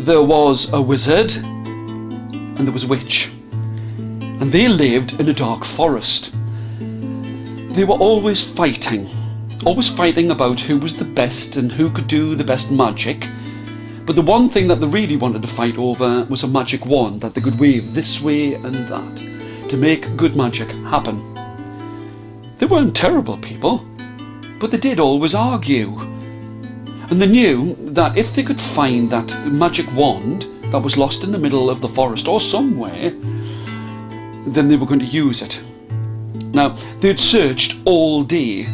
there was a wizard and there was a witch, and they lived in a dark forest. They were always fighting about who was the best and who could do the best magic. But the one thing that they really wanted to fight over was a magic wand that they could wave this way and that to make good magic happen. They weren't terrible people, but they did always argue. And they knew that if they could find that magic wand that was lost in the middle of the forest or somewhere, then they were going to use it. Now, they'd searched all day,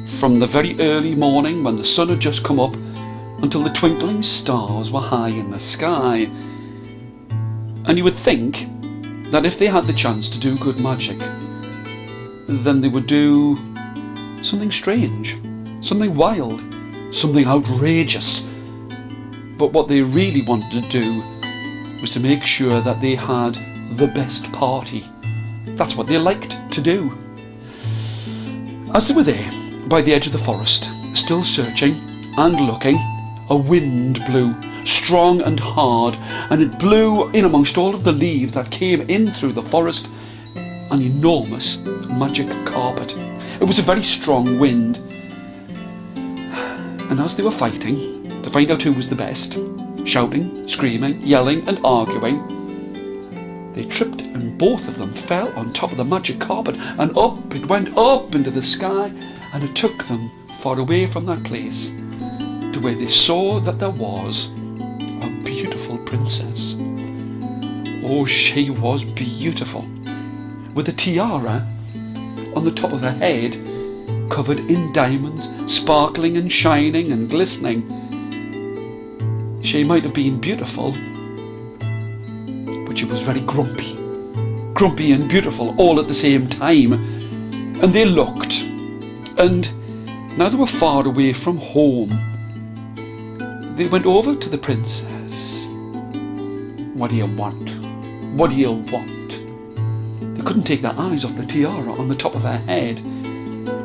from the very early morning when the sun had just come up until the twinkling stars were high in the sky. And you would think that if they had the chance to do good magic, then they would do something strange, something wild, something outrageous. But what they really wanted to do was to make sure that they had the best party. That's what they liked to do. As they were there, by the edge of the forest, still searching and looking, a wind blew, strong and hard, and it blew in amongst all of the leaves that came in through the forest, an enormous magic carpet. It was a very strong wind. And as they were fighting to find out who was the best, shouting, screaming, yelling and arguing, they tripped and both of them fell on top of the magic carpet, and up it went up into the sky, and it took them far away from that place to where they saw that there was a beautiful princess. Oh, she was beautiful, with a tiara on the top of her head, covered in diamonds, sparkling and shining and glistening. She might have been beautiful, but she was very grumpy and beautiful all at the same time. And they looked, and now they were far away from home. They went over to the princess. "What do you want? What do you want?" They couldn't take their eyes off the tiara on the top of her head.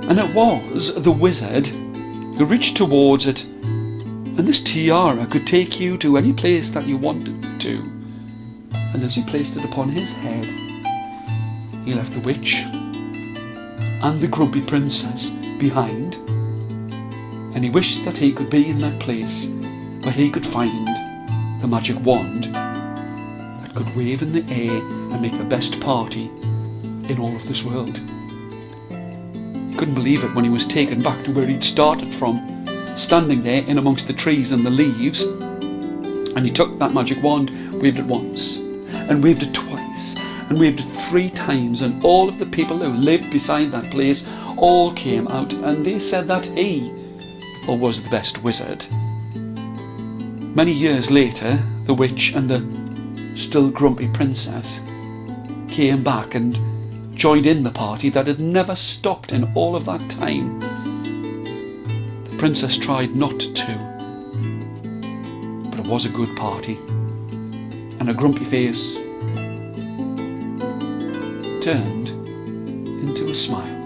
And it was the wizard who reached towards it, and this tiara could take you to any place that you wanted to. And as he placed it upon his head, he left the witch and the grumpy princess behind, and he wished that he could be in that place where he could find the magic wand that could wave in the air and make the best party in all of this world. He couldn't believe it when he was taken back to where he'd started from, standing there in amongst the trees and the leaves. And he took that magic wand, waved it once, and waved it twice, and waved it 3 times, and all of the people who lived beside that place all came out, and they said that he was the best wizard. Many years later, the witch and the still grumpy princess came back and joined in the party that had never stopped in all of that time. The princess tried not to, but it was a good party, and a grumpy face turned into a smile.